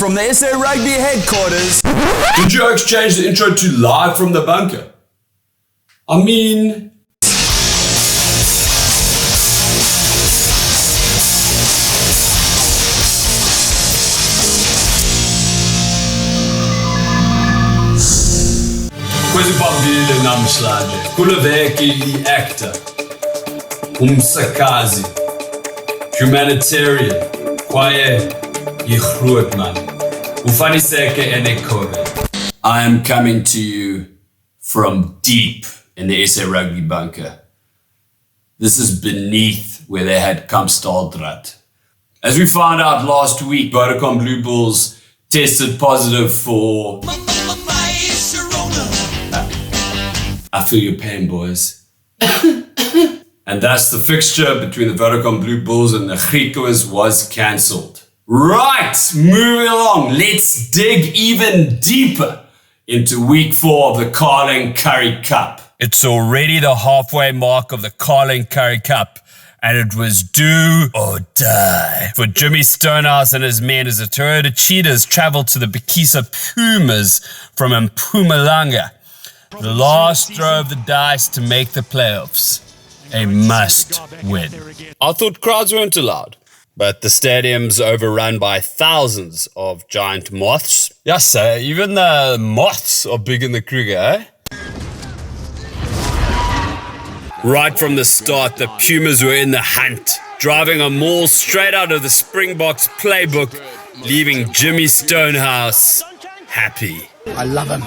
from the SA Rugby headquarters. Did you exchange the intro to live from the bunker? I mean... Quasi bambile namhlanje kule veki li-actor umsakazi humanitarian kwaye yigroot man ufaniseke enekobe. I am coming to you from deep in the SA Rugby bunker. This is beneath where they had Kampstaldrat. As we found out last week, Vodacom Blue Bulls tested positive for... I feel your pain, boys. And thus the fixture between the Vodacom Blue Bulls and the Cheetahs was cancelled. Right, moving along, let's dig even deeper into week 4 of the Carling Currie Cup. It's already the halfway mark of the Carling Currie Cup, and it was do or die for Jimmy Stonehouse and his men as the Toyota Cheetahs travelled to the Bekisa Pumas from Mpumalanga. The last throw of the dice to make the playoffs. A must win. I thought crowds weren't allowed, but the stadium's overrun by thousands of giant moths. Yes, sir, even the moths are big in the Kruger, eh? Right from the start, the Pumas were in the hunt, driving a maul straight out of the Springboks playbook, leaving Jimmy Stonehouse happy. I love him.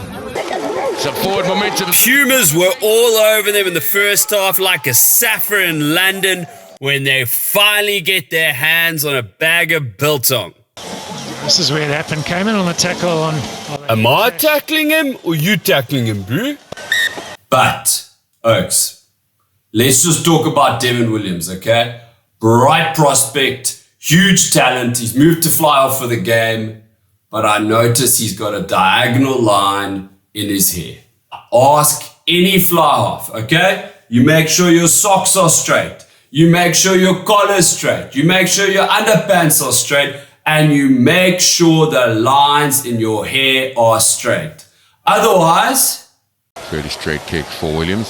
Some forward momentum. Pumas were all over them in the first half like a Saffron in London when they finally get their hands on a bag of biltong. This is where it happened. Came in on the tackle on... Am I tackling him or you tackling him, bro? But, Oaks, let's just talk about Devin Williams, okay? Bright prospect, huge talent. He's moved to fly off for the game, but I notice he's got a diagonal line in his hair. Ask any fly half, okay? You make sure your socks are straight. You make sure your collar's straight. You make sure your underpants are straight. And you make sure the lines in your hair are straight. Otherwise... Fairly straight kick for Williams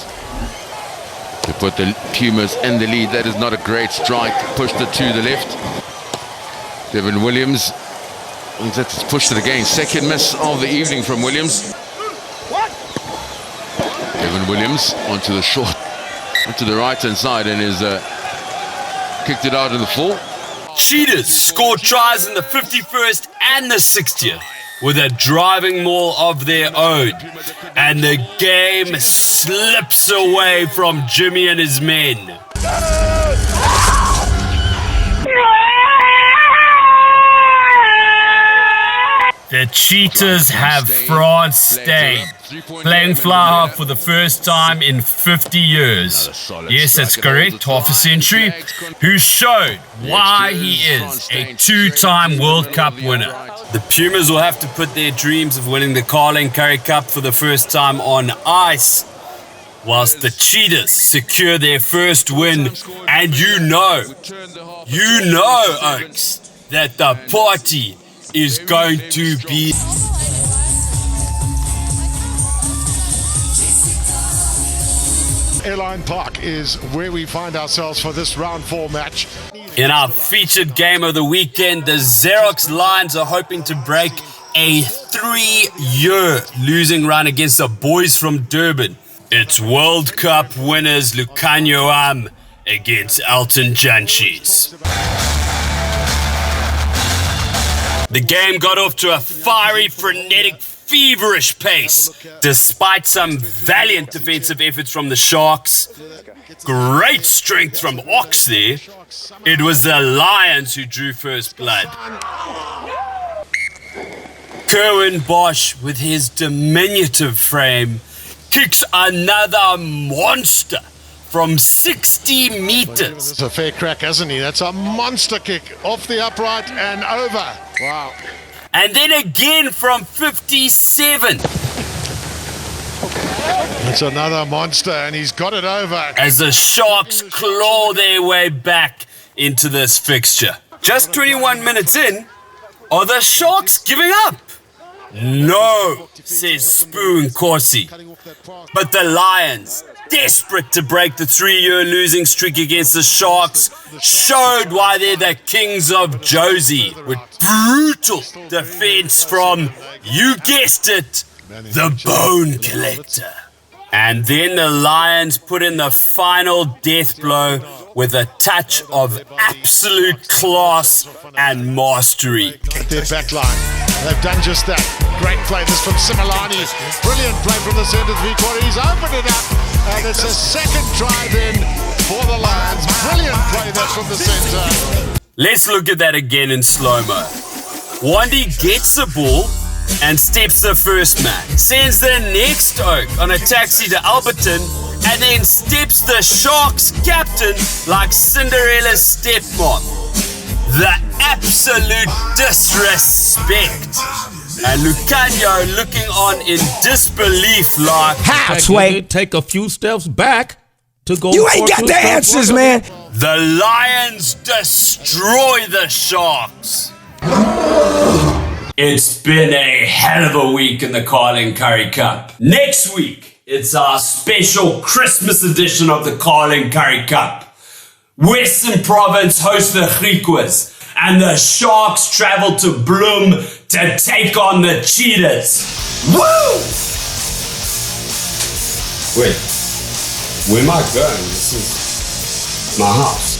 to put the Pumas in the lead. That is not a great strike. Pushed it to the left. Devin Williams. That's pushed it again. Second miss of the evening from Williams. Devin Williams onto the short, onto the right-hand side, and is kicked it out in the full. Cheetahs scored tries in the 51st and the 60th with a driving maul of their own. And the game slips away from Jimmy and his men. The Cheetahs have France stained, playing fly half for the first time in 50 years. Yes, that's correct, half a century, who showed why he is a two-time World Cup winner. The Pumas will have to put their dreams of winning the Carling Currie Cup for the first time on ice, whilst the Cheetahs secure their first win. And you know, Oaks, that the party is going to be... Airline Park is where we find ourselves for this round 4 match. In our featured game of the weekend, the Xerox Lions are hoping to break a 3-year losing run against the boys from Durban. It's World Cup winners Lucanio against Elton Janchis. The game got off to a fiery, frenetic, feverish pace, despite some valiant defensive efforts from the Sharks. Great strength from Ox there. It was the Lions who drew first blood. Kerwin Bosch, with his diminutive frame, kicks another monster from 60 meters. It's a fair crack, isn't he? That's a monster kick off the upright and over. Wow. And then again from 57. It's another monster, and he's got it over. As the Sharks claw their way back into this fixture. Just 21 minutes in, Are the Sharks giving up? No, says Spoon Corsi. But the Lions, desperate to break the 3-year losing streak against the Sharks, showed why they're the kings of Josie with brutal defense from, you guessed it, the Bone Collector. And then the Lions put in the final death blow with a touch of absolute class and mastery. Their back line. They've done just that. Great play. This from Similani. Brilliant play from the centre three-quarter. He's opened it up. And it's a second try then for the Lions. Brilliant play there from the centre. Let's look at that again in slow-mo. Wandy gets the ball and steps the first man, sends the next oak on a taxi to Alberton, and then steps the Sharks captain like Cinderella's stepmom. The absolute disrespect. And Lucanio looking on in disbelief like, How, Sway? Take a few steps back to go. You ain't got the answers, man. the Lions destroy the Sharks. It's been a hell of a week in the Carling Currie Cup. Next week, it's our special Christmas edition of the Carling Currie Cup. Western Province host the Cheetahs, and the Sharks travel to Bloem to take on the Cheetahs. Woo! Wait, where am I going? This is my house.